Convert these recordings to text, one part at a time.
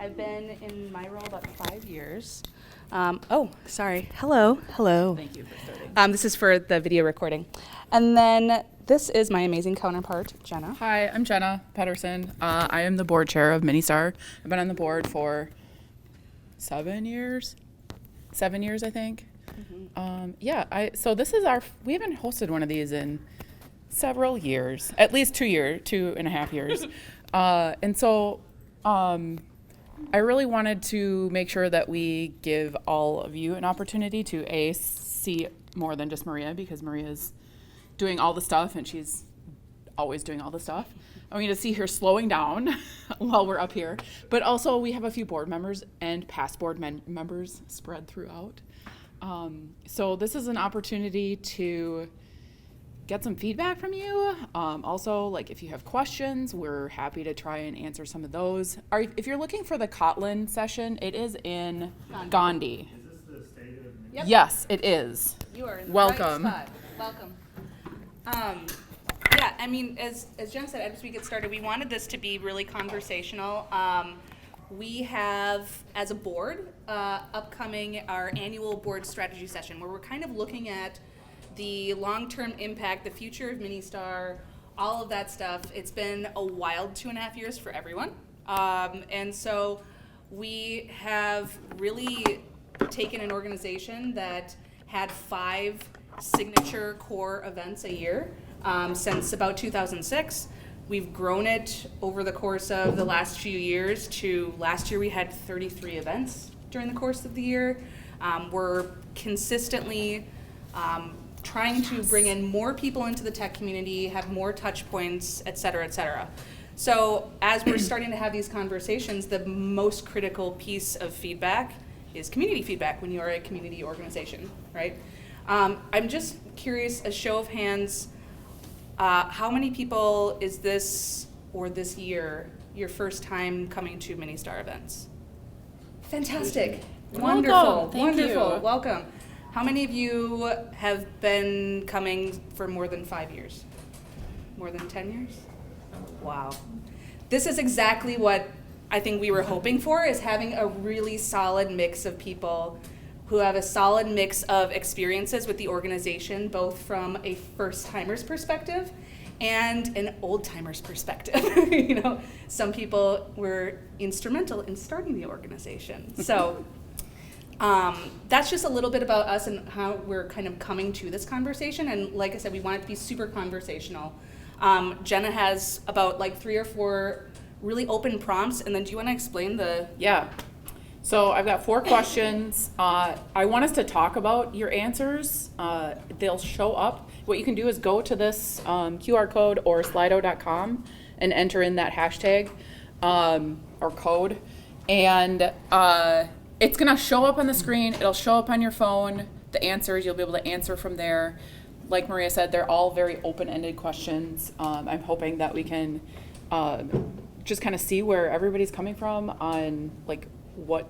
I've been in my role about 5 years. Oh, sorry. Hello. Thank you for starting. This is for the video recording. And then this is my amazing counterpart, Jenna. Hi, I'm Jenna Patterson. I am the board chair of Minnestar. I've been on the board for 7 years. 7 years, I think. Mm-hmm. So this is we haven't hosted one of these in several years, at least 2.5 years. I really wanted to make sure that we give all of you an opportunity to see more than just Maria, because Maria's doing all the stuff and she's always doing all the stuff. I want you to see her slowing down while we're up here. But also we have a few board members and past board members spread throughout. So this is an opportunity to get some feedback from you. Also, like, if you have questions, we're happy to try and answer some of those. If you're looking for the Kotlin session, it is in Gandhi. Is this the state of Minnesota? Yep. Yes, it is. You are in the Welcome. right spot. Welcome. Yeah, I mean, as Jen said, as we get started, we wanted this to be really conversational. We have, as a board, upcoming our annual board strategy session, where we're kind of looking at the long-term impact, the future of Minnestar, all of that stuff. It's been a wild 2.5 years for everyone. And so we have really taken an organization that had 5 signature core events a year since about 2006. We've grown it over the course of the last few years to last year we had 33 events during the course of the year. We're consistently trying to bring in more people into the tech community, have more touch points, et cetera, et cetera. So as we're starting to have these conversations, the most critical piece of feedback is community feedback when you are a community organization, right? I'm just curious, a show of hands, how many people is this year your first time coming to Minnestar events? Fantastic. Wonderful. Thank you. Welcome. How many of you have been coming for more than 5 years? More than 10 years? Wow. This is exactly what I think we were hoping for, is having a really solid mix of people who have a solid mix of experiences with the organization, both from a first-timer's perspective and an old-timer's perspective. You know, some people were instrumental in starting the organization. So that's just a little bit about us and how we're kind of coming to this conversation. And like I said, we want it to be super conversational. Jenna has about like 3 or 4 really open prompts. And then do you want to explain the... Yeah. So I've got 4 questions. I want us to talk about your answers. They'll show up. What you can do is go to this QR code or slido.com and enter in that hashtag or code. And it's going to show up on the screen. It'll show up on your phone. The answers, you'll be able to answer from there. Like Maria said, they're all very open-ended questions. I'm hoping that we can just kind of see where everybody's coming from on like what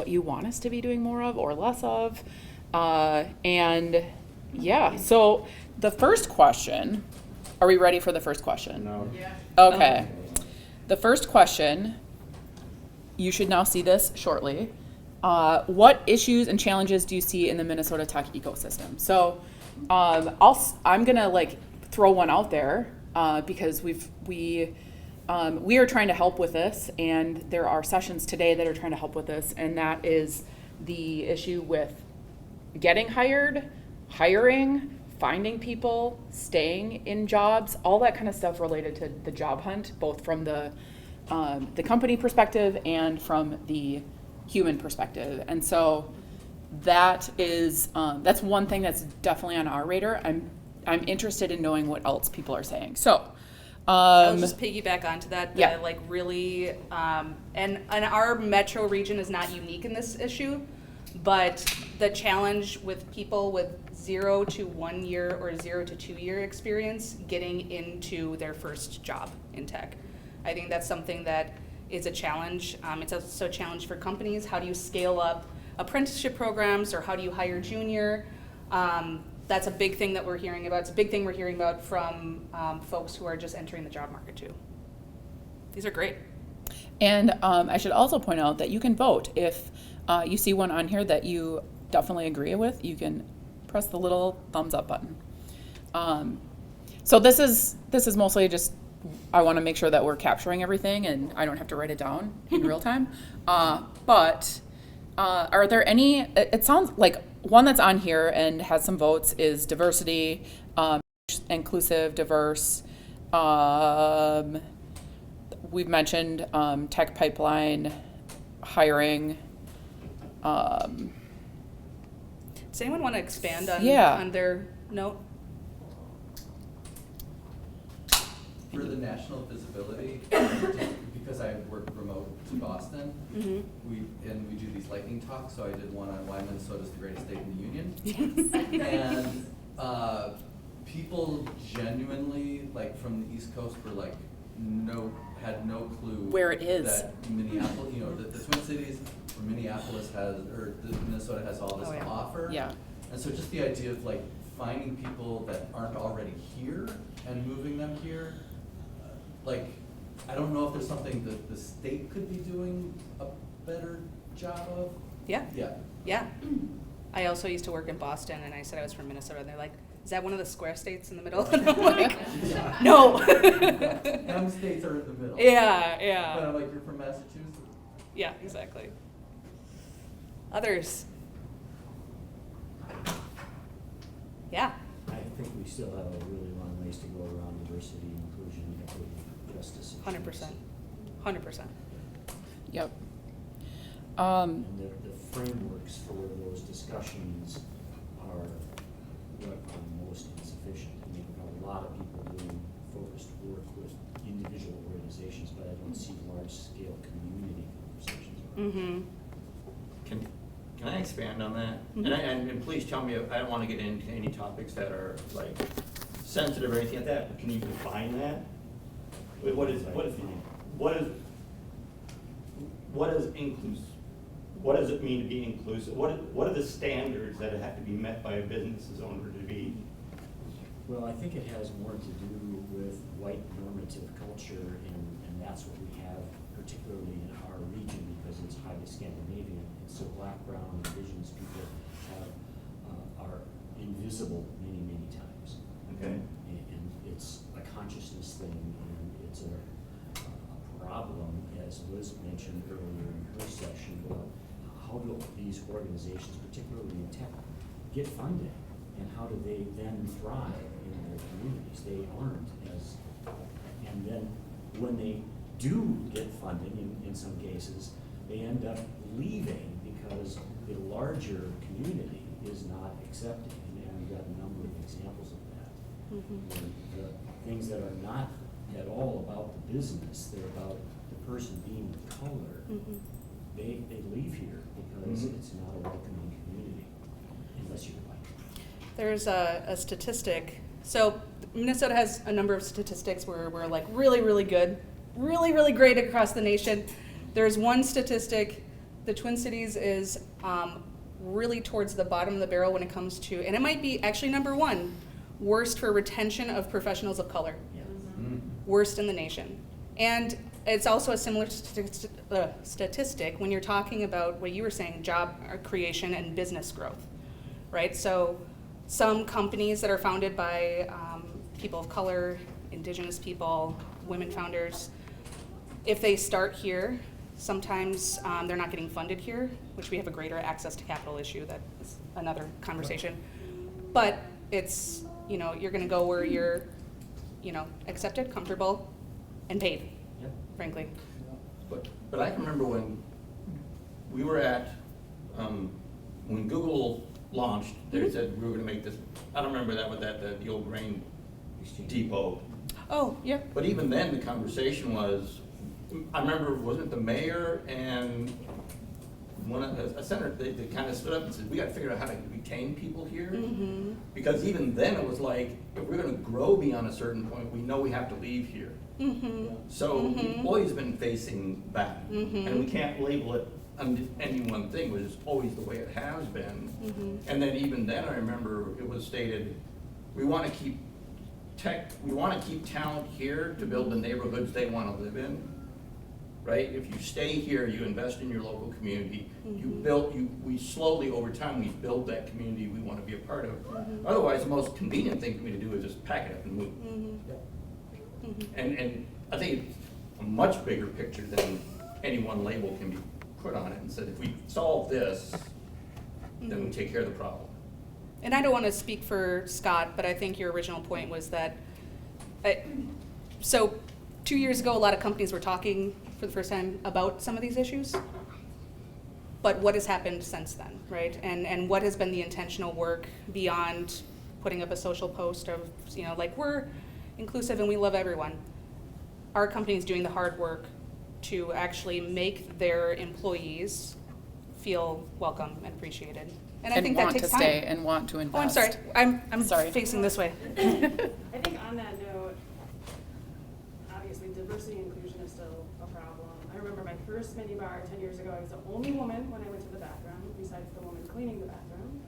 you want us to be doing more of or less of. So the first question, are we ready for the first question? No. Yeah. Okay. The first question, you should now see this shortly. What issues and challenges do you see in the Minnesota tech ecosystem? So I'm gonna like throw one out there because we are trying to help with this, and there are sessions today that are trying to help with this, and that is the issue with getting hired, hiring, finding people, staying in jobs, all that kind of stuff related to the job hunt, both from the company perspective and from the human perspective. And so that is that's one thing that's definitely on our radar. I'm interested in knowing what else people are saying. So I'll just piggyback onto that. Yeah. Like really, and our metro region is not unique in this issue, but the challenge with people with 0 to 1 year or 0 to 2 year experience getting into their first job in tech. I think that's something that is a challenge. It's also a challenge for companies. How do you scale up apprenticeship programs, or how do you hire junior? That's a big thing that we're hearing about. It's a big thing we're hearing about from folks who are just entering the job market too. These are great. And I should also point out that you can vote. If you see one on here that you definitely agree with, you can press the little thumbs up button. So this is mostly just, I want to make sure that we're capturing everything and I don't have to write it down in real time. But are there any, it sounds like one that's on here and has some votes is diversity, inclusive, diverse. We've mentioned tech pipeline, hiring. Does anyone want to expand on, Yeah. on their note? For the national visibility, because I work remote to Boston, we do these lightning talks, so I did one on why Minnesota's the greatest state in the union. And people genuinely, like from the East Coast, were like, had no clue Where it is. that Minneapolis, you know, the Twin Cities, or Minneapolis has, or Minnesota has all this Oh, yeah. to offer. Yeah. And so just the idea of like finding people that aren't already here and moving them here, like, I don't know if there's something that the state could be doing a better job of. Yeah, Yeah. yeah. I also used to work in Boston, and I said I was from Minnesota, and they're like, is that one of the square states in the middle? And I'm like, no. M states are in the middle. Yeah, But yeah. I'm like, you're from Massachusetts? Yeah, exactly. Others? Yeah, I think we still have a really long ways to go around diversity, inclusion, equity, justice. and 100%. justice. 100%. Yep. And the frameworks for those discussions are what are most insufficient. I mean, we have a lot of people doing focused work with individual organizations, but I don't see large-scale community conversations. Mm-hmm. Can I expand on that? Mhm. And please tell me, I don't want to get into any topics that are like sensitive or anything like that, but can you define that? What does inclusive, what does it mean to be inclusive? What are the standards that have to be met by a business's owner to be? Well, I think it has more to do with white normative culture, and that's what we have particularly in our region because it's highly Scandinavian. And so black, brown, indigenous people are invisible many, many times. Okay. And it's a consciousness thing, and it's a problem, as Liz mentioned earlier in her session, about how do these organizations, particularly in tech, get funding, and how do they then thrive in their communities? They aren't as, and then when they do get funding, in some cases, they end up leaving because the larger community is not accepting, and we've got a number of examples of that. Where the things that are not at all about the business, they're about the person being of color, they leave here because it's not a welcoming community, unless you're white. There's a statistic. So Minnesota has a number of statistics where we're like really, really good, really, really great across the nation. There's one statistic, the Twin Cities is really towards the bottom of the barrel when it comes to, and it might be actually number one, worst for retention of professionals of color. Yeah. Worst in the nation. And it's also a similar statistic when you're talking about what you were saying, job creation and business growth, right? So some companies that are founded by people of color, indigenous people, women founders, if they start here, sometimes they're not getting funded here, which we have a greater access to capital issue. That is another conversation. But it's, you know, you're gonna go where you're, you know, accepted, comfortable, and paid, Yep. frankly. But I can remember when we were at, when Google launched, they said we were gonna make this, I don't remember that, with the old grain depot. Oh, yeah. But even then, the conversation was, I remember, wasn't it the mayor and one of a senator, they kind of stood up and said, we gotta figure out how to retain people here. Mm-hmm. Because even then, it was like, if we're gonna grow beyond a certain point, we know we have to leave here. Mm-hmm. So we've always been facing that. Mhm. And we can't label it any one thing, which is always the way it has been. Mhm. And then even then, I remember it was stated, we wanna keep talent here to build the neighborhoods they wanna live in. right? If you stay here, you invest in your local community, Mm-hmm. we slowly, over time, we build that community we want to be a part of. Otherwise, the most convenient thing for me to do is just pack it up and move. And I think it's a much bigger picture than any one label can be put on it, and said, if we solve this, then we take care of the problem. And I don't want to speak for Scott, but I think your original point was that, so 2 years ago, a lot of companies were talking for the first time about some of these issues. But what has happened since then, right? And what has been the intentional work beyond putting up a social post of, like, we're inclusive and we love everyone. Our company is doing the hard work to actually make their employees feel welcome and appreciated. And I think that takes time. Want to stay and want to invest. Oh, I'm sorry. I'm Sorry. facing this way. I think on that note, obviously diversity and inclusion is still a problem. I remember my first mini bar 10 years ago, I was the only woman when I went to the bathroom, besides the woman cleaning the bathroom.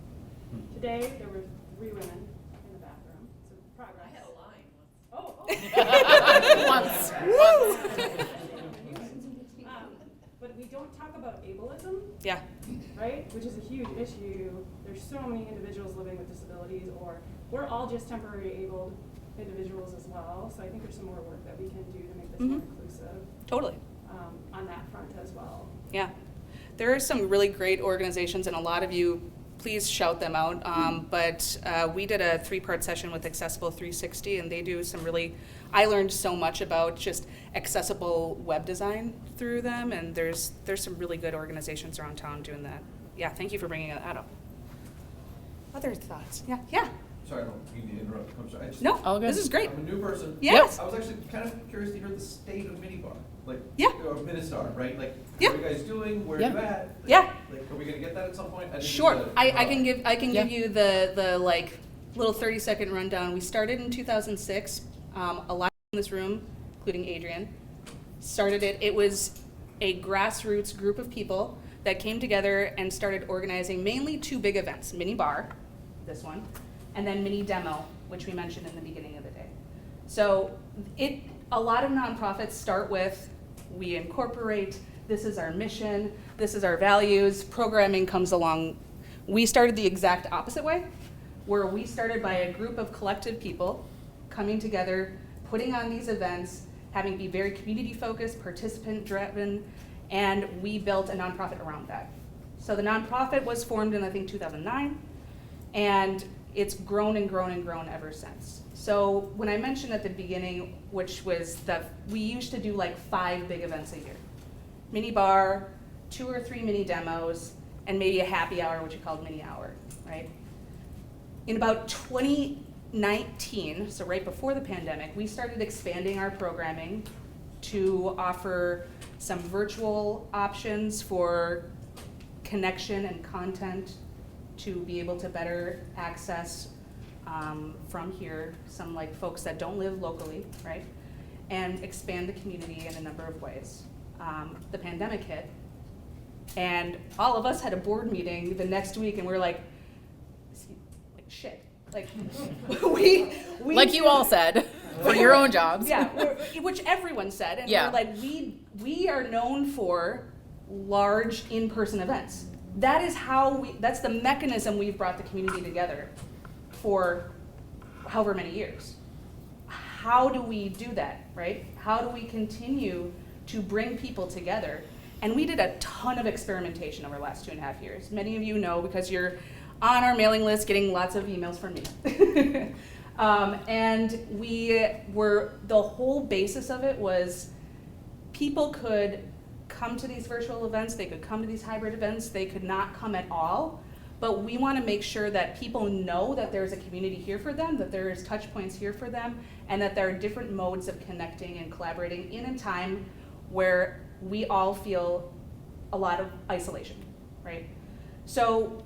Today, there were 3 women in the bathroom, so progress. I had a line once. Once. But we don't talk about ableism, Yeah. right? Which is a huge issue. There's so many individuals living with disabilities, or we're all just temporary abled individuals as well. So I think there's some more work that we can do to make this more inclusive Totally. on that front as well. Yeah. There are some really great organizations, and a lot of you, please shout them out. But we did a 3-part session with Accessible 360, and they do some really, I learned so much about just accessible web design through them, and there's some really good organizations around town doing that. Yeah, thank you for bringing that up. Other thoughts? Yeah. Sorry, I don't mean to interrupt. I'm sorry. No, All good. this is great. I'm a new person. Yes. I was actually kind of curious to hear the state of minibar, like, Yeah. or Minnestar, right? Like, Yeah. what are you guys doing? Where Yeah. are you at? Yeah. Like, are we gonna get that at some point? I didn't Sure. get I can give Yeah. you the like little 30-second rundown. We started in 2006. A lot in this room, including Adrian, started it. It was a grassroots group of people that came together and started organizing mainly 2 big events: Mini Bar, this one, and then Mini Demo, which we mentioned in the beginning of the day. So a lot of nonprofits start with, we incorporate, this is our mission, this is our values, programming comes along. We started the exact opposite way, where we started by a group of collective people coming together, putting on these events, having to be very community focused, participant driven, and we built a nonprofit around that. So the nonprofit was formed in, I think, 2009, and it's grown and grown and grown ever since. So when I mentioned at the beginning, which was that we used to do like 5 big events a year. Mini bar, 2 or 3 mini demos, and maybe a happy hour, which we called mini hour, right? In about 2019, so right before the pandemic, we started expanding our programming to offer some virtual options for connection and content to be able to better access from here, some like folks that don't live locally, right? And expand the community in a number of ways. The pandemic hit, and all of us had a board meeting the next week, and we were like shit. Like, we Like you all said, for your own jobs. Yeah, which everyone said, and Yeah. we're like, we are known for large in-person events. That is that's the mechanism we've brought the community together for however many years. How do we do that, right? How do we continue to bring people together? And we did a ton of experimentation over the last 2.5 years. Many of you know because you're on our mailing list getting lots of emails from me. And the whole basis of it was people could come to these virtual events, they could come to these hybrid events, they could not come at all, but we want to make sure that people know that there's a community here for them, that there's touch points here for them, and that there are different modes of connecting and collaborating in a time where we all feel a lot of isolation, right? So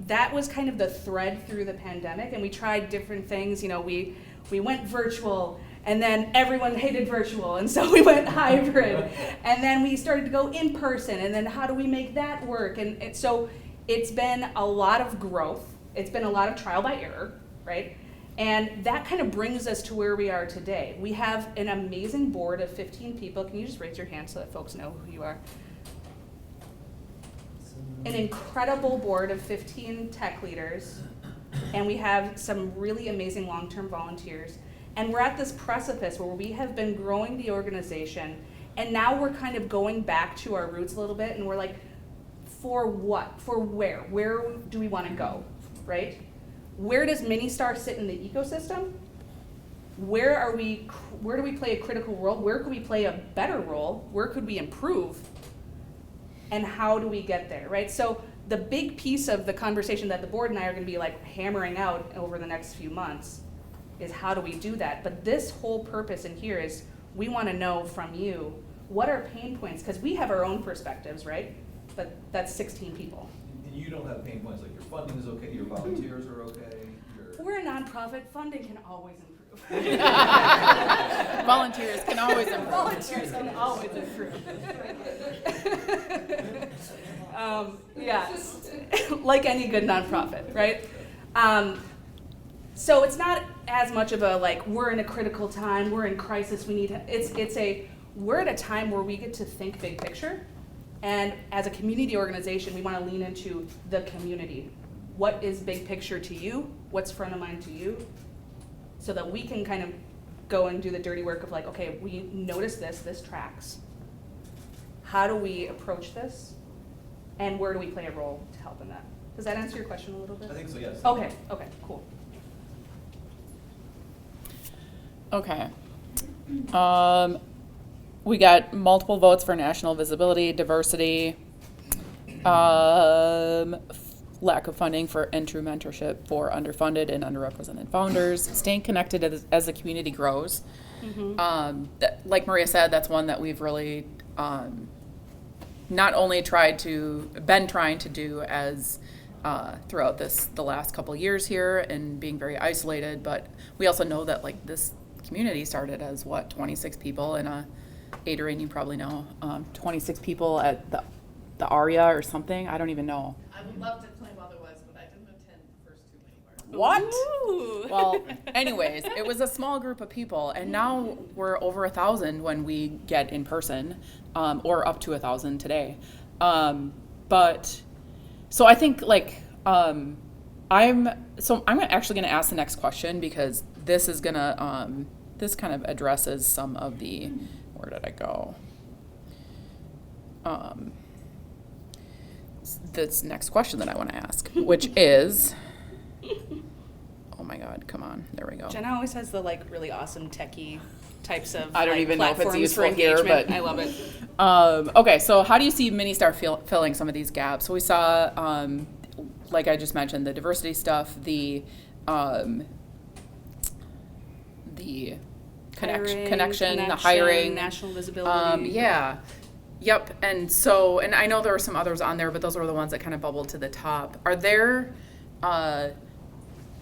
that was kind of the thread through the pandemic, and we tried different things. We went virtual, and then everyone hated virtual, and so we went hybrid. And then we started to go in person, and then how do we make that work? And so it's been a lot of growth. It's been a lot of trial by error, right? And that kind of brings us to where we are today. We have an amazing board of 15 people. Can you just raise your hand so that folks know who you are? An incredible board of 15 tech leaders, and we have some really amazing long-term volunteers. And we're at this precipice where we have been growing the organization, and now we're kind of going back to our roots a little bit, and we're like, for what? For where? Where do we want to go, right? Where does Minnestar sit in the ecosystem? Where do we play a critical role? Where could we play a better role? Where could we improve? And how do we get there, right? So the big piece of the conversation that the board and I are going to be like hammering out over the next few months is how do we do that? But this whole purpose in here is we want to know from you, what are pain points? Because we have our own perspectives, right? But that's 16 people. And you don't have pain points, like your funding is okay, your volunteers are okay, your... We're a nonprofit, funding can always improve. Volunteers can always improve. Volunteers can always improve. Yeah, like any good nonprofit, right? So it's not as much of a like, we're in a critical time, we're in crisis, we need, we're at a time where we get to think big picture. And as a community organization, we want to lean into the community. What is big picture to you? What's front of mind to you? So that we can kind of go and do the dirty work of like, okay, we notice this tracks. How do we approach this? And where do we play a role to help in that? Does that answer your question a little bit? I think so, yes. Okay, cool. Okay. We got multiple votes for national visibility, diversity, lack of funding for and true mentorship for underfunded and underrepresented founders, staying connected as the community grows. Mm-hmm. Like Maria said, that's one that we've really not only trying to do as throughout the last couple years here and being very isolated, but we also know that like this community started as 26 people in a Adrian, you probably know, 26 people at the ARIA or something. I don't even know. I would love to claim otherwise, but I didn't attend the first too many bars. What? Ooh. Well, anyways, it was a small group of people, and now we're over 1,000 when we get in person, or up to 1,000 today. But so I think like I'm actually gonna ask the next question because this is gonna this kind of addresses some of the. Where did I go? This next question that I want to ask, which is, oh my God, come on, there we go. Jenna always has the like really awesome techie types of I don't even know if it's platforms useful for engagement. here, but I love it. Okay, so how do you see Minnestar filling some of these gaps? So we saw, like I just mentioned, the diversity stuff, the connection, the hiring, national visibility. Yeah. Yep. And I know there were some others on there, but those were the ones that kind of bubbled to the top. Are there, I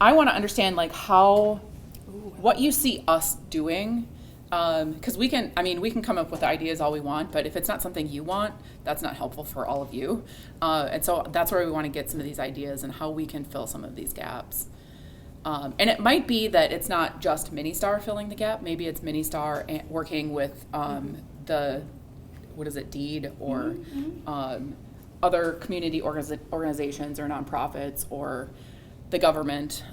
want to understand like what you see us doing, because we can come up with ideas all we want, but if it's not something you want, that's not helpful for all of you. And so that's where we want to get some of these ideas and how we can fill some of these gaps. And it might be that it's not just Minnestar filling the gap. Maybe it's Minnestar working with DEED or other community organizations or nonprofits or the government.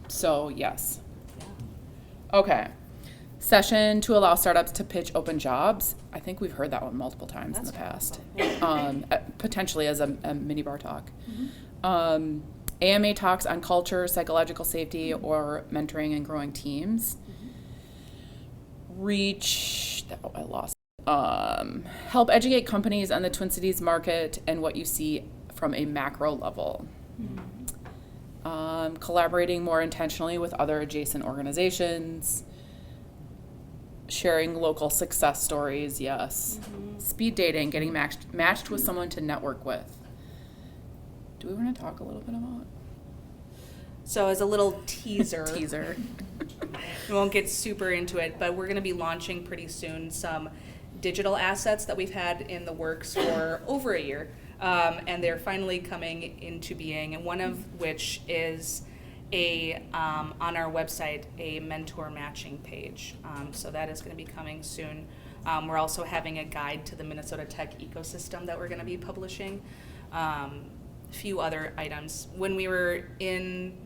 So yes. Okay. Session to allow startups to pitch open jobs. I think we've heard that one multiple times in the past. Potentially as a mini bar talk. Mm-hmm. AMA talks on culture, psychological safety, or mentoring and growing teams. Help educate companies on the Twin Cities market and what you see from a macro level. Collaborating more intentionally with other adjacent organizations. Sharing local success stories, yes. Speed dating, getting matched with someone to network with. Do we want to talk a little bit about? So as a little teaser, we won't get super into it, but we're going to be launching pretty soon some digital assets that we've had in the works for over a year, and they're finally coming into being, and one of which is on our website, a mentor matching page. So that is going to be coming soon. We're also having a guide to the Minnesota tech ecosystem that we're going to be publishing. A few other items. When we were in,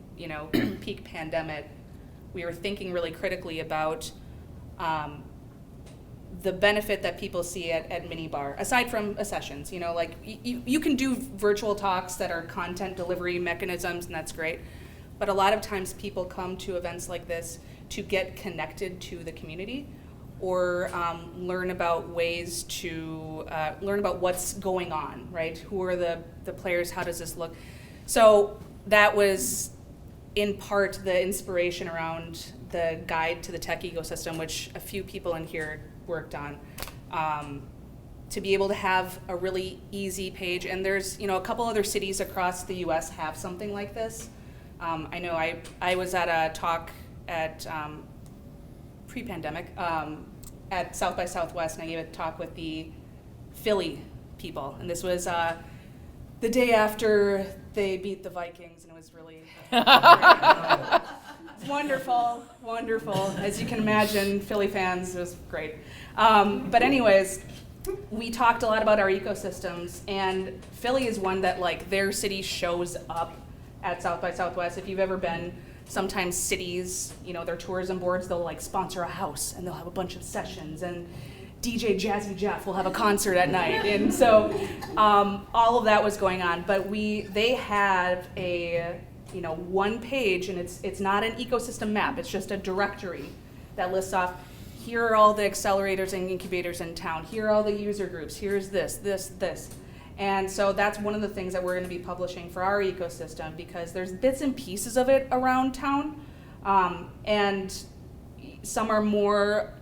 peak pandemic, we were thinking really critically about the benefit that people see at Minibar, aside from sessions. Like you can do virtual talks that are content delivery mechanisms, and that's great. But a lot of times people come to events like this to get connected to the community, or learn about ways to learn about what's going on, right? Who are the players? How does this look? So that was in part the inspiration around the guide to the tech ecosystem, which a few people in here worked on, to be able to have a really easy page. And there's, a couple other cities across the US have something like this. I know I was at a talk at pre-pandemic at South by Southwest, and I gave a talk with the Philly people, and this was the day after they beat the Vikings, and it was really wonderful. As you can imagine, Philly fans, it was great. But anyways, we talked a lot about our ecosystems, and Philly is one that their city shows up at South by Southwest. If you've ever been, sometimes cities, their tourism boards, they'll sponsor a house and they'll have a bunch of sessions, and DJ Jazzy Jeff will have a concert at night. And so all of that was going on, but they have a one page, and it's not an ecosystem map, it's just a directory that lists off, here are all the accelerators and incubators in town, here are all the user groups, here's this. And so that's one of the things that we're going to be publishing for our ecosystem, because there's bits and pieces of it around town, and some are more,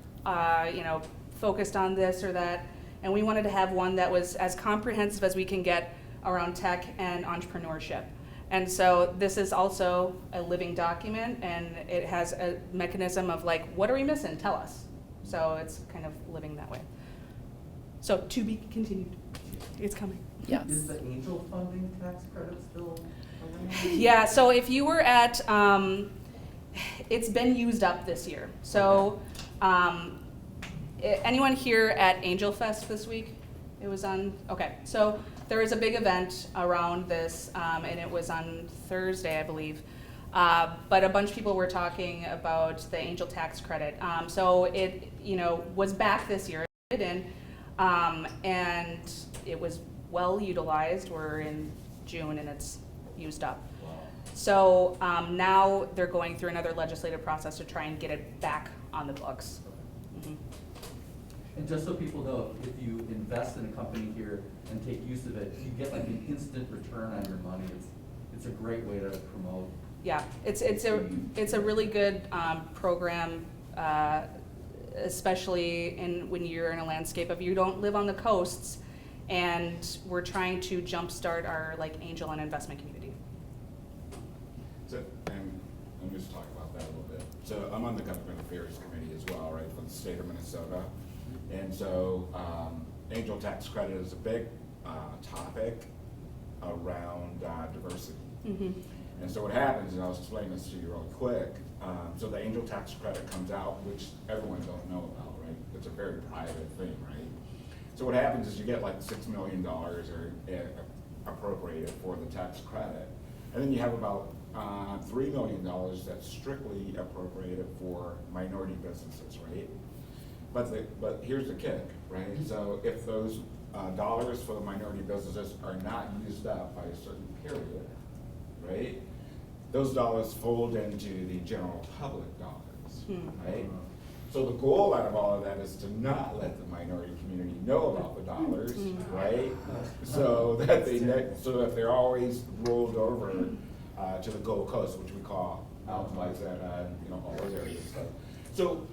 focused on this or that. And we wanted to have one that was as comprehensive as we can get around tech and entrepreneurship. And so this is also a living document, and it has a mechanism of what are we missing? Tell us. So it's kind of living that way. So to be continued. It's coming. Yes. Is the angel funding tax credit still around? Yeah, so if you were at, it's been used up this year. So anyone here at Angel Fest this week? It was on, okay. So there was a big event around this, and it was on Thursday, I believe. But a bunch of people were talking about the angel tax credit. So it, was back this year, and it was well utilized. We're in June and it's used up. Wow. So now they're going through another legislative process to try and get it back on the books. Mm-hmm. And just so people know, if you invest in a company here and take use of it, you get an instant return on your money. It's a great way to promote. Yeah, it's a really good program, especially when you're in a landscape of, you don't live on the coasts, and we're trying to jumpstart our angel and investment community. So, and let me just talk about that a little bit. So I'm on the Government Affairs Committee as well, right, for the state of Minnesota. And so angel tax credit is a big topic around diversity. Mm-hmm. And so what happens, and I'll explain this to you real quick, so the angel tax credit comes out, which everyone don't know about, right? It's a very private thing, right? So what happens is you get $6 million appropriated for the tax credit. And then you have about $3 million that's strictly appropriated for minority businesses, right? But here's the kick, right? So if those dollars for the minority businesses are not used up by a certain period, right? Those dollars fold into the general public dollars, right? So the goal out of all of that is to not let the minority community know about the dollars, right? So that so if they're always rolled over to the Gold Coast, which we call outliers at all those areas. So,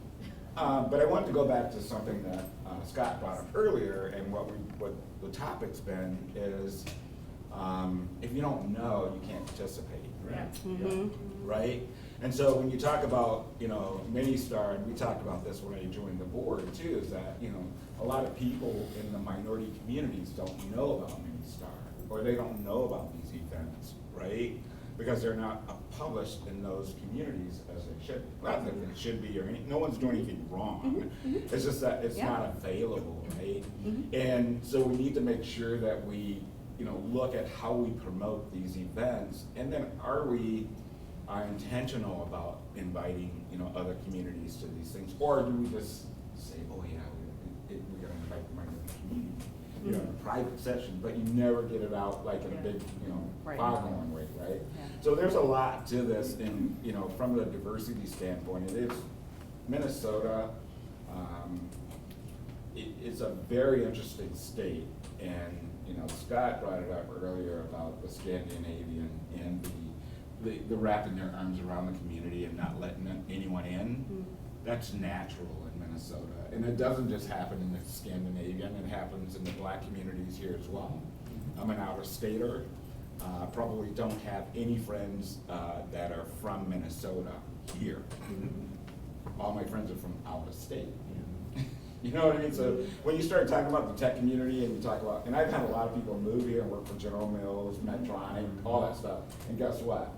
but I want to go back to something that Scott brought up earlier, and what the topic's been is, if you don't know, you can't participate, right? Mm-hmm. Right? And so when you talk about, Minnestar, and we talked about this when I joined the board too, is that, a lot of people in the minority communities don't know about Minnestar, or they don't know about these events, right? Because they're not a published in those communities as they should. Not that they should be, or no one's doing anything wrong. It's just that it's Yeah. not available, right? And so we need to make sure that we, look at how we promote these events, and then are we intentional about inviting, other communities to these things, or do we just say, oh yeah, we're gonna invite the minority community, in a private session, but you never get it out like in a big, Right. foghorn way, right? Yeah. So there's a lot to this, and from the diversity standpoint, it is Minnesota. It's a very interesting state, and Scott brought it up earlier about the Scandinavian and the wrapping their arms around the community and not letting anyone in. That's natural in Minnesota, and it doesn't just happen in the Scandinavian, it happens in the Black communities here as well. I'm an out-of-stater, probably don't have any friends that are from Minnesota here. All my friends are from out of state. You know what I mean? So when you start talking about the tech community and you talk about, and I've had a lot of people move here and work for General Mills, Medtronic, all that stuff, and guess what?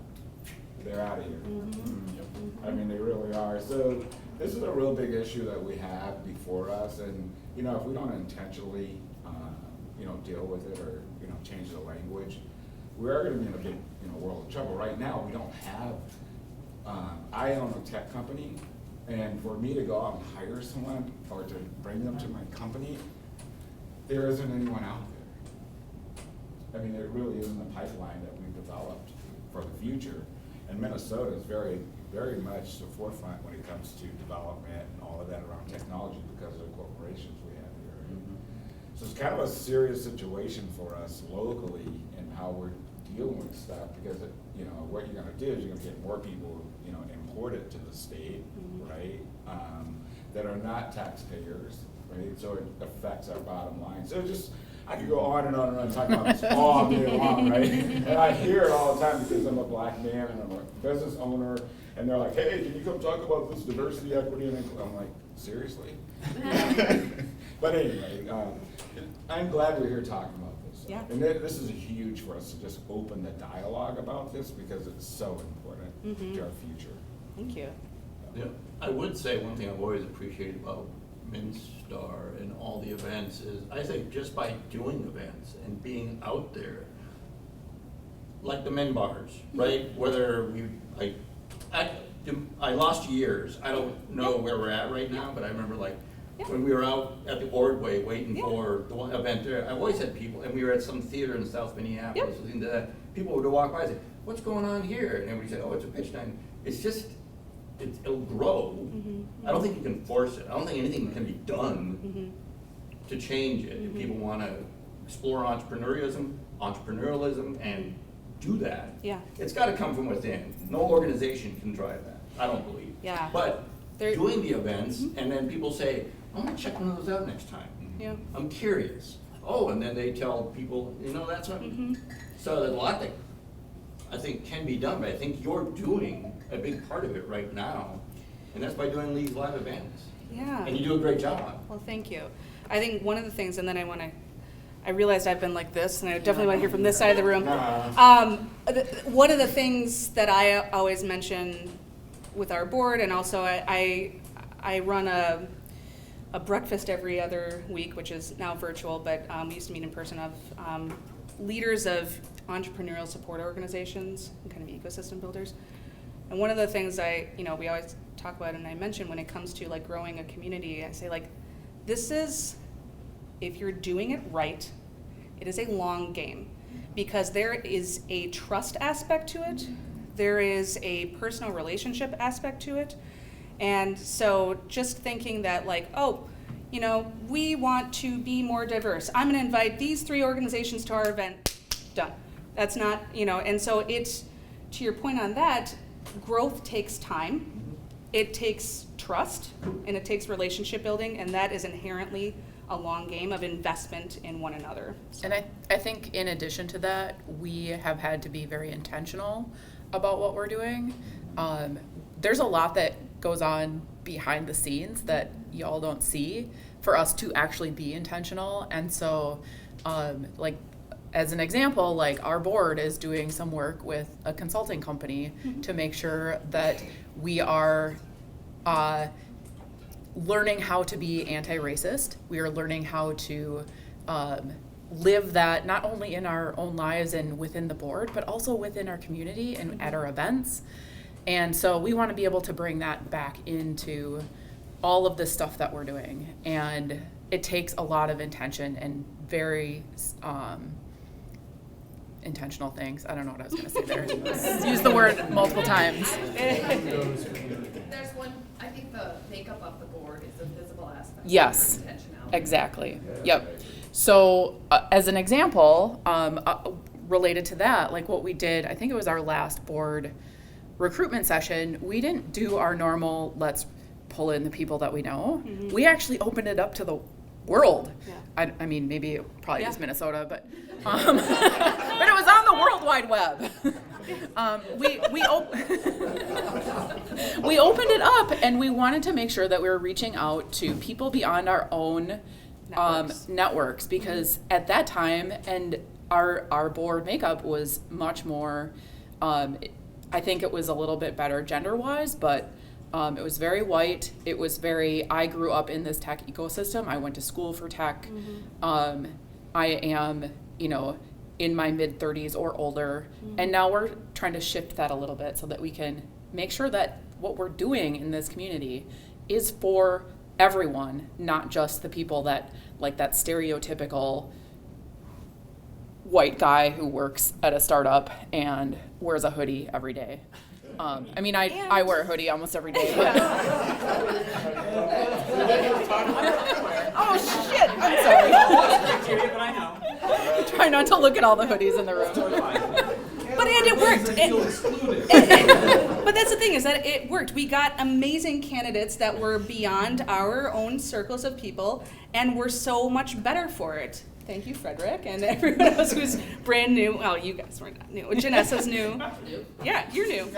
They're out of here. I mean, they really are. So this is a real big issue that we have before us, and if we don't intentionally, deal with it or change the language, we are going to be in a big, world of trouble. Right now, we don't have. I own a tech company, and for me to go out and hire someone or to bring them to my company, there isn't anyone out there. I mean, there really isn't a pipeline that we've developed for the future. And Minnesota is very, very much the forefront when it comes to development and all of that around technology because of the corporations we have here. So it's kind of a serious situation for us locally and how we're dealing with stuff because, what you're going to do is you're going to get more people, imported to the state, right, that are not taxpayers, right? So it affects our bottom line. So I could go on and on and on talking about this all day long, right? And I hear it all the time because I'm a Black man and I'm a business owner, and they're like, hey, can you come talk about this diversity, equity, and I'm like, seriously? But anyway, I'm glad we're here talking about this. Yeah. And this is huge for us to just open the dialogue about this because it's so important to our future. Thank you. Yeah, I would say one thing I've always appreciated about Minnestar and all the events is, I think just by doing events and being out there, like the men bars, right? Whether I lost years. I don't know where we're at right now, but I remember when we were out at the Ordway waiting for the one event there, I always had people, and we were at some theater in South Minneapolis, listening to that. People would walk by and say, what's going on here? And everybody said, oh, it's a pitch night. It's just, it'll grow. I don't think you can force it. I don't think anything can be done to change it. If people want to explore entrepreneurialism and do that, it's got to come from within. No organization can drive that, I don't believe. Yeah. But doing the events, and then people say, I'm going to check one of those out next time. Yeah. I'm curious. Oh, and then they tell people, that's what. So there's a lot that I think can be done, but I think you're doing a big part of it right now, and that's by doing these live events. Yeah. And you do a great job. Well, thank you. I think one of the things, and then I realized I've been like this, and I definitely want to hear from this side of the room. One of the things that I always mention with our board, and also I run a breakfast every other week, which is now virtual, but we used to meet in person, of leaders of entrepreneurial support organizations and kind of ecosystem builders. And one of the things we always talk about, and I mention when it comes to growing a community, I say this is, if you're doing it right, it is a long game, because there is a trust aspect to it, there is a personal relationship aspect to it, and so just thinking that we want to be more diverse. I'm gonna invite these 3 organizations to our event, done. That's not, and so it's, to your point on that, growth takes time, it takes trust, and it takes relationship building, and that is inherently a long game of investment in one another. So. And I think in addition to that, we have had to be very intentional about what we're doing. There's a lot that goes on behind the scenes that y'all don't see for us to actually be intentional. And so as an example, like our board is doing some work with a consulting company to make sure that we are learning how to be anti-racist. We are learning how to live that not only in our own lives and within the board, but also within our community and at our events. And so we want to be able to bring that back into all of the stuff that we're doing. And it takes a lot of intention and very intentional things. I don't know what I was going to say there. Use the word multiple times. There's one, I think the makeup of the board is a visible aspect. Yes, of intentionality. exactly. Yep. So as an example, related to that, like what we did, I think it was our last board recruitment session, we didn't do our normal, let's pull in the people that we know. Mm-hmm. We actually opened it up to the world. Yeah. I mean, maybe it probably Yeah. just Minnesota, but but it was on the World Wide Web. We opened it up, and we wanted to make sure that we were reaching out to people beyond our own networks, because at that time, and our board makeup was much more, I think it was a little bit better gender-wise, but it was very white. It was very, I grew up in this tech ecosystem. I went to school for tech. I am, in my mid-30s or older. And now we're trying to shift that a little bit so that we can make sure that what we're doing in this community is for everyone, not just the people that, like that stereotypical white guy who works at a startup and wears a hoodie every day. I mean, I wear a hoodie almost every day. But oh shit! I'm sorry. But I know. Try not to look at all the hoodies in the room. But it worked. But that's the thing, is that it worked. We got amazing candidates that were beyond our own circles of people, and we're so much better for it. Thank you, Frederick, and everyone else who's brand new. Well, you guys were not new. Janessa's new. Yeah, you're new.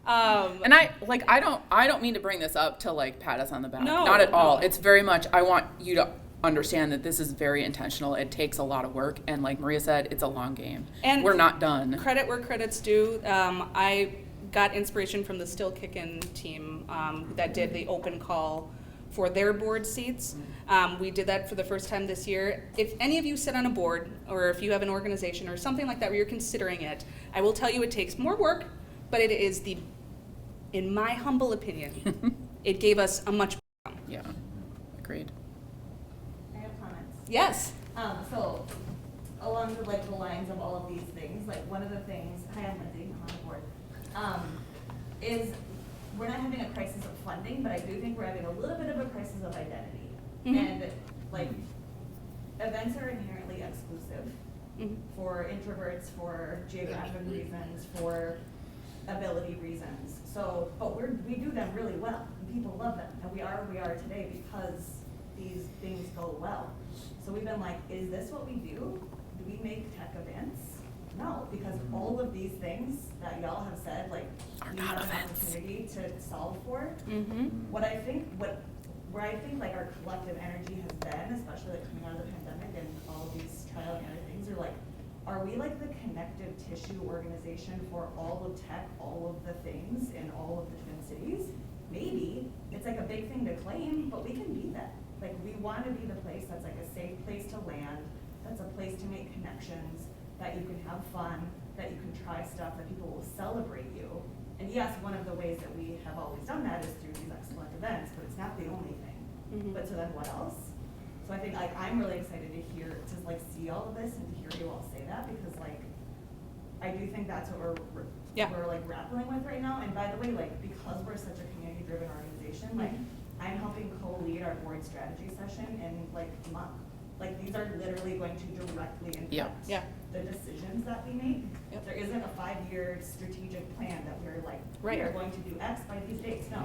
And I don't mean to bring this up to like pat us on the back. No, Not at all. no. It's very much, I want you to understand that this is very intentional. It takes a lot of work, and like Maria said, it's a long game. And we're not done. Credit where credit's due. I got inspiration from the Still Kickin' team that did the open call for their board seats. We did that for the first time this year. If any of you sit on a board, or if you have an organization or something like that where you're considering it, I will tell you it takes more work, but it is in my humble opinion, it gave us a much better outcome. Yeah, agreed. I have comments. Yes. So along the the lines of all of these things, like one of the things, hi, I'm Lindsay, I'm on the board, is we're not having a crisis of funding, but I do think we're having a little bit of a crisis of identity. Mhm. And events are inherently exclusive for introverts, for geographic reasons, for ability reasons. So, but we do them really well, and people love them, and we are today because these things go well. So we've been like, is this what we do? Do we make tech events? No, because all of these things that y'all have said, Are we not have an events. opportunity to solve for. Mm-hmm. Where I think our collective energy has been, especially coming out of the pandemic and all of these trial and error things, are we the connective tissue organization for all of tech, all of the things in all of the Twin Cities? Maybe. It's a big thing to claim, but we can be that. We want to be the place that's a safe place to land, that's a place to make connections, that you can have fun, that you can try stuff, that people will celebrate you. And yes, one of the ways that we have always done that is through these excellent events, but it's not the only thing. Mhm. But so then what else? So I think I'm really excited to see all of this and to hear you all say that, because I do think that's what we're grappling with right now. And by the way, because we're such a community-driven organization, I'm helping co-lead our board strategy session in a month. These are literally going to directly impact the decisions that we make. Yep. There isn't a 5-year strategic plan that we're we are going to do X by these dates. No,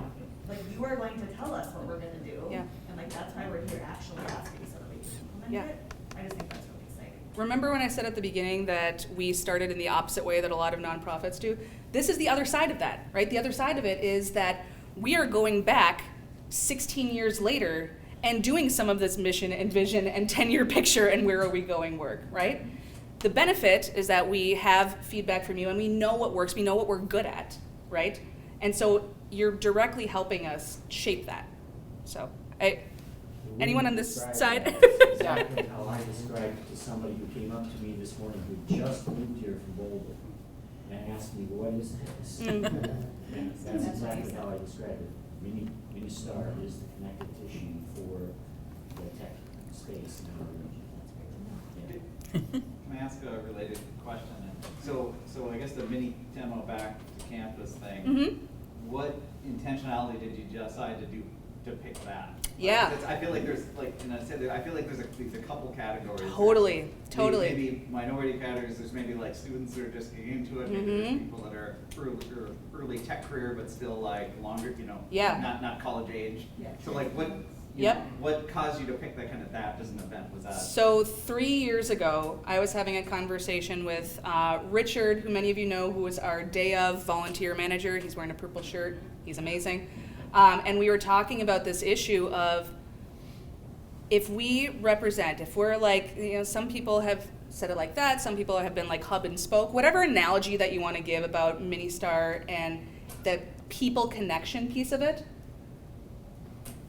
you are going to tell us what we're going to do. Yeah. And that's why we're here actually asking so that we can implement it. I just think that's really exciting. Remember when I said at the beginning that we started in the opposite way that a lot of nonprofits do? This is the other side of that, right? The other side of it is that we are going back 16 years later and doing some of this mission and vision and 10-year picture and where are we going work, right? The benefit is that we have feedback from you and we know what works, we know what we're good at, right? And so you're directly helping us shape that. So, anyone on this side? That's exactly how I described it to somebody who came up to me this morning who just moved here from Boulder and asked me, what is this? And that's exactly how I described it. Minnestar is the connective tissue for the tech space in our region. Yeah. Can I ask a related question? So I guess the mini demo back to campus thing, Mm-hmm. what intentionality did you decide to do to pick that? Yeah. Like, I feel like there's like, and I said that I feel like there's a couple categories. Totally, There's totally. Maybe minority categories. There's maybe like students that are just getting into it. Maybe there's Mhm. people that are early tech career, but still like longer, Yeah. not college age. Yeah. So like what? Yep. What caused you to pick that kind of that as an event? Was that? So 3 years ago, I was having a conversation with Richard, who many of you know, who was our day of volunteer manager. He's wearing a purple shirt. He's amazing. And we were talking about this issue of if we represent, if we're like, some people have said it like that, some people have been like hub and spoke, whatever analogy that you want to give about Minnestar and the people connection piece of it,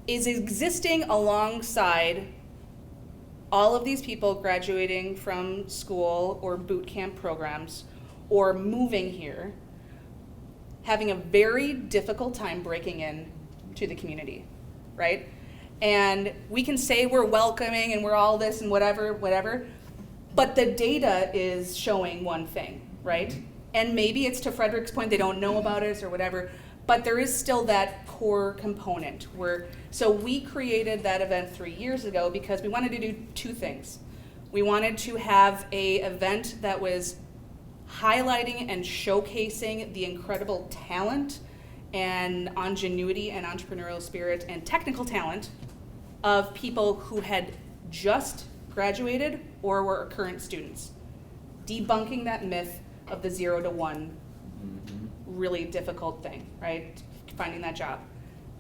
is existing alongside all of these people graduating from school or boot camp programs or moving here, having a very difficult time breaking in to the community, right? And we can say we're welcoming and we're all this and whatever, but the data is showing one thing, right? And maybe it's to Frederick's point, they don't know about it or whatever, but there is still that core component so we created that event 3 years ago because we wanted to do two things. We wanted to have a event that was highlighting and showcasing the incredible talent and ingenuity and entrepreneurial spirit and technical talent of people who had just graduated or were current students. Debunking that myth of the 0 to 1 really difficult thing, right? Finding that job.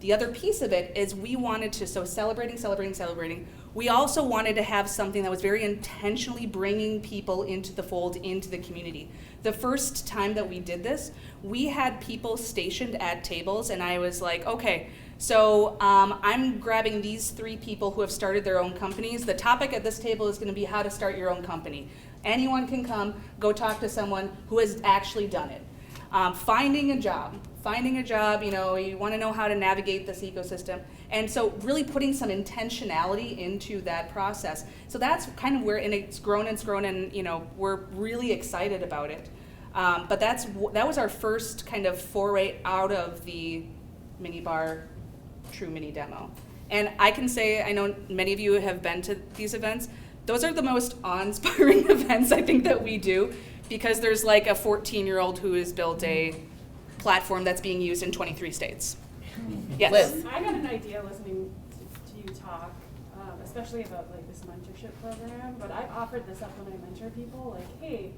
The other piece of it is we wanted to, so celebrating. We also wanted to have something that was very intentionally bringing people into the fold, into the community. The first time that we did this, we had people stationed at tables and I was like, okay, so I'm grabbing these 3 people who have started their own companies. The topic at this table is gonna be how to start your own company. Anyone can come, go talk to someone who has actually done it. Finding a job, you want to know how to navigate this ecosystem. And so really putting some intentionality into that process. So that's kind of where, and it's grown and, we're really excited about it. But that was our first kind of foray out of the mini bar, true mini demo. And I can say, I know many of you have been to these events. Those are the most awe-inspiring events I think that we do, because there's like a 14-year-old who has built a platform that's being used in 23 states. Yes. Liz. I got an idea listening to you talk, especially about like this mentorship program, but I've offered this up when I mentor people, like, hey,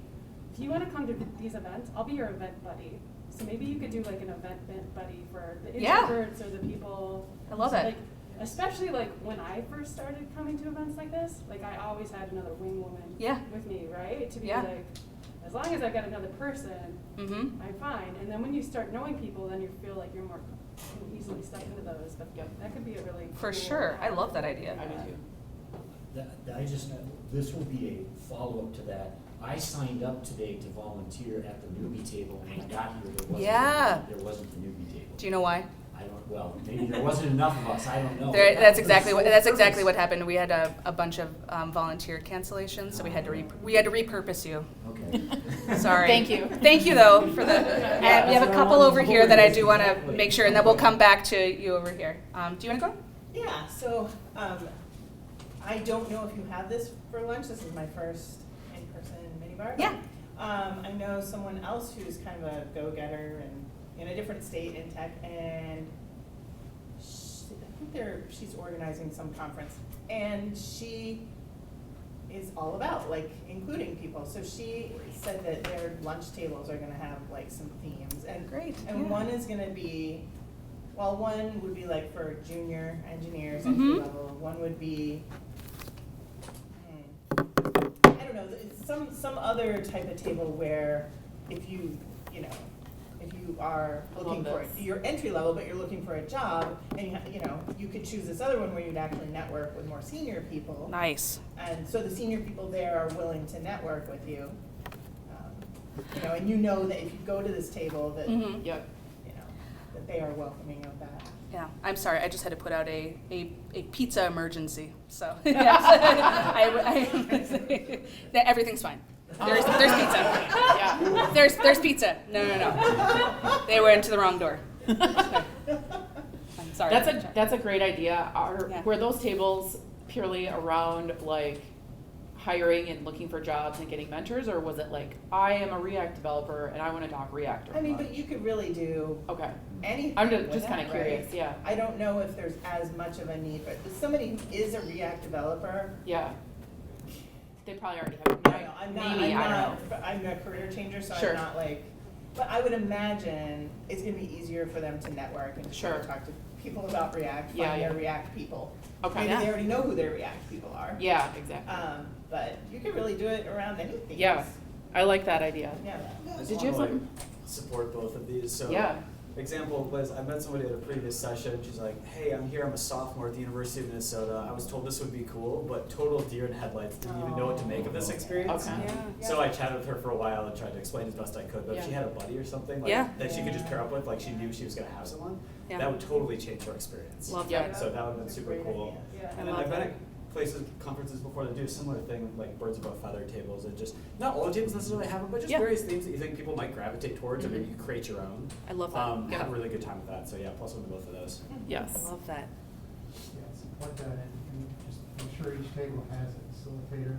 if you want to come to these events, I'll be your event buddy. So maybe you could do like an event buddy for the introverts or the people. I love it. Like, especially like when I first started coming to events like this, like I always had another wing woman with me, right? To be like, as long as I've got another person, I'm fine. And then when you start knowing people, then you feel like you're more easily step into those. But that could be a really For cool sure. I love that idea. This will be a follow-up to that. I signed up today to volunteer at the newbie table, and when I got here, there wasn't the newbie table. Do you know why? Maybe there wasn't enough of us, I don't know. That's exactly what happened. We had a bunch of volunteer cancellations, so we had to repurpose you. Okay. Sorry. Thank you though for the. And we have a couple over here that I do want to make sure, and then we'll come back to you over here. Do you want to go? Yeah. So I don't know if you have this for lunch. This is my first in-person minibar. Yeah. I know someone else who's kind of a go-getter and in a different state in tech, and I think she's organizing some conference, and she is all about like including people. So she said that their lunch tables are going to have like some themes, and one is going to be, one would be like for junior engineers, entry level. One would be, I don't know, some other type of table where if you are looking for, your entry level, but you're looking for a job, and you could choose this other one where you'd actually network with more senior people. Nice. And so the senior people there are willing to network with you. And you know that if you go to this table that, Mhm. Yep. that they are welcoming of that. Yeah, I'm sorry, I just had to put out a pizza emergency, so, yes. Everything's fine. There's pizza. Yeah. There's pizza. No. They went to the wrong door. I'm sorry. That's a great idea. Yeah. Were those tables purely around like hiring and looking for jobs and getting mentors, or was it like, I am a React developer and I want to talk React? I mean, but you could really do Okay. anything. I'm with just kind that, of curious, right? yeah. I don't know if there's as much of a need, but somebody who is a React developer, Yeah. They probably already have. I don't know, I'm not, Maybe, I don't know. but I'm a career changer, so Sure. I'm not like, but I would imagine it's gonna be easier for them to network and just Sure. talk to people about React, Yeah, find yeah. their React people. Okay. Maybe Yeah. they already know who their React people are. Yeah, exactly. But you could really do it around anything. Yeah, I like that idea. Yeah. I just Did you have wanna, something? support both of these. So, Yeah. example was I met somebody at a previous session. She's like, "Hey, I'm here. I'm a sophomore at the University of Minnesota. I was told this would be cool, but total deer in headlights. Didn't even know what to make of this experience." Okay. So I chatted with her for a while and tried to explain as best I could. But Yeah. if she had a buddy or something like, Yeah. that she could just pair up with, like she knew she was going to have someone, Yeah. that would totally change her experience. Love Yeah. that. So that would have been super Great cool. idea. Yeah. And then love I've been that. at places, conferences before that do a similar thing, like birds above feather tables, and just, not all the tables necessarily have it, but just Yeah. various themes that you think people might gravitate towards, or maybe you create your own. I love that. Yeah. Had a really good time with that, so yeah, plus one to both of those. Yes. I love that. Yeah, support that and just make sure each table has a facilitator.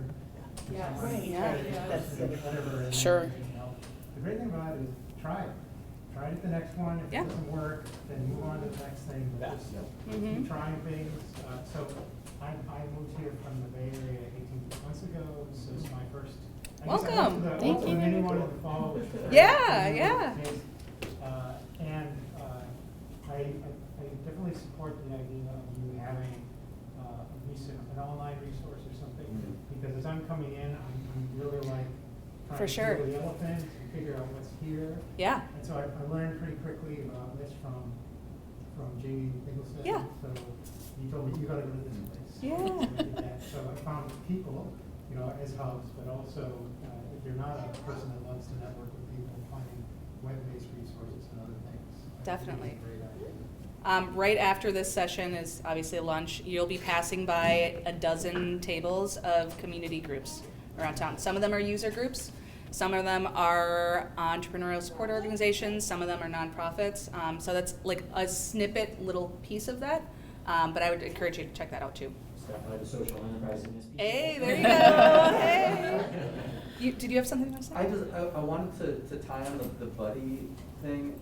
Yeah, Somebody right, to yeah, try to yeah. discuss it, whatever, and Sure. then, the great thing about it is try it. Try it at the next one. If Yeah. it doesn't work, then move on to the next thing. But Yeah. just Mhm. keep trying things. So I moved here from the Bay Area 18 months ago. So it's my first. I guess I Welcome. went to Thank the you. mini one in the fall, which was Yeah, really yeah. nice. I definitely support the idea of you having an online resource or something, because as I'm coming in, I'm really like For trying sure. to feel the elephant and figure out what's here. Yeah. And so I learned pretty quickly about this from Jamie Biggleston. Yeah. So he told me, you gotta go to this place. Yeah. So I did that. So I found people, as hubs, but also if you're not a person that loves to network with people, finding web-based resources and other things. Definitely. is a great idea. Right after this session is obviously lunch. You'll be passing by a dozen tables of community groups around town. Some of them are user groups. Some of them are entrepreneurial support organizations. Some of them are nonprofits. So that's like a snippet little piece of that. But I would encourage you to check that out too. Start by the social enterprise in this piece. Hey, there you go. Hey. Did you have something to say? I wanted to tie on the buddy thing,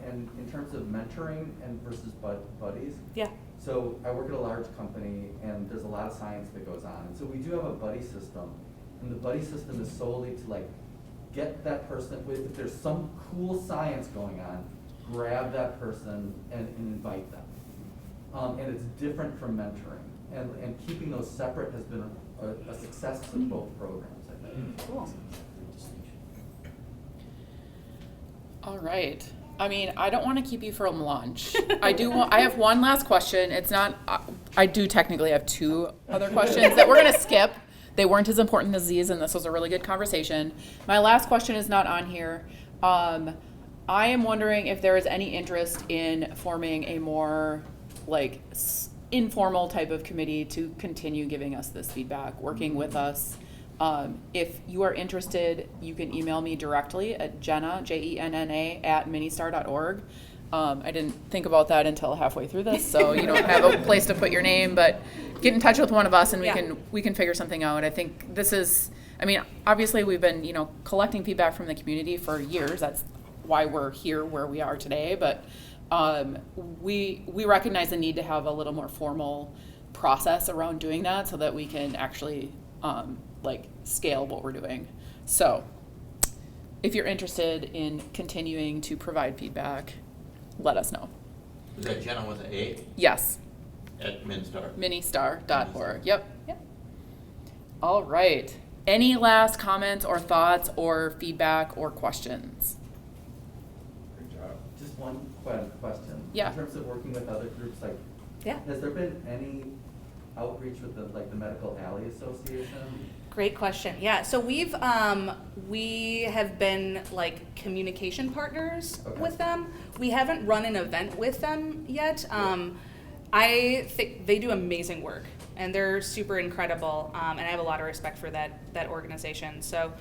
and in terms of mentoring and versus buddies. Yeah. So I work at a large company, and there's a lot of science that goes on. And so we do have a buddy system, and the buddy system is solely to like get that person, if there's some cool science going on, grab that person and invite them. And it's different from mentoring. And keeping those separate has been a success of both programs, I think. Cool. All right. I mean, I don't want to keep you from lunch. I have one last question. It's not, I do technically have two other questions that we're going to skip. They weren't as important as these, and this was a really good conversation. My last question is not on here. I am wondering if there is any interest in forming a more like informal type of committee to continue giving us this feedback, working with us. If you are interested, you can email me directly at Jenna, Jenna, @minnestar.org. I didn't think about that until halfway through this, so you don't have a place to put your name, but get in touch with one of us and we can figure something out. I think this is, I mean, obviously we've been, collecting feedback from the community for years. That's why we're here where we are today, but we recognize the need to have a little more formal process around doing that so that we can actually scale what we're doing. So if you're interested in continuing to provide feedback, let us know. Is that Jenna with an A Yes, at Minnestar? Minnestar.org. Yep. All right. Any last comments or thoughts or feedback or questions? Good job. Just one question. Yeah. In terms of working with other groups, like, Yeah. has there been any outreach with the Medical Alley Association? Great question. Yeah, so we have been like communication partners Okay. with them. We haven't run an event with them yet. I think they do amazing work and they're super incredible. And I have a lot of respect for that organization. So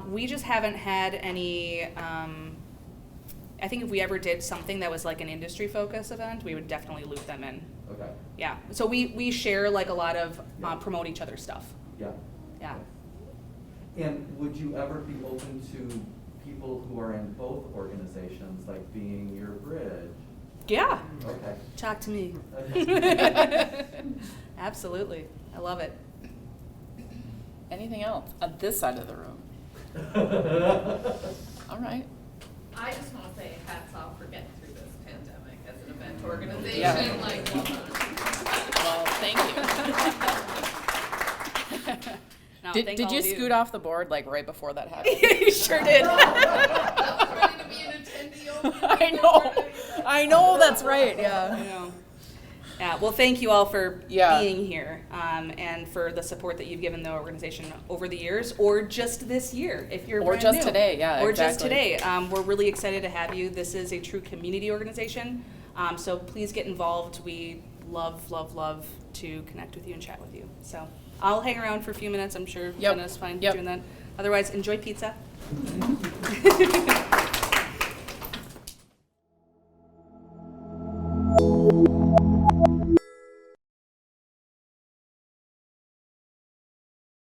we just haven't had any. I think if we ever did something that was like an industry focus event, we would definitely loop them in. Okay. Yeah. So we share like a lot of Yeah. promote each other's stuff. Yeah. Yeah. And would you ever be open to people who are in both organizations, like being your bridge? Yeah. Okay. Talk to me. Okay. Absolutely. I love it. Anything else on this side of the room? All right. I just want to say hats off for getting through this pandemic as an event organization. Yeah. Like, well done. Well, thank you. No, Did thank you all of scoot off the board like right before that happened? You sure did. I was ready to be an attendee only. I know. I know. That's right. I Yeah. know. Yeah, well, thank you all for Yeah. being here and for the support that you've given the organization over the years, or just this year, if you're Or brand just new. today, yeah, Or just exactly. today. We're really excited to have you. This is a true community organization, so please get involved. We love, love, love to connect with you and chat with you. So I'll hang around for a few minutes. I'm sure Yep. Jenna's fine Yep. doing that. Otherwise, enjoy pizza.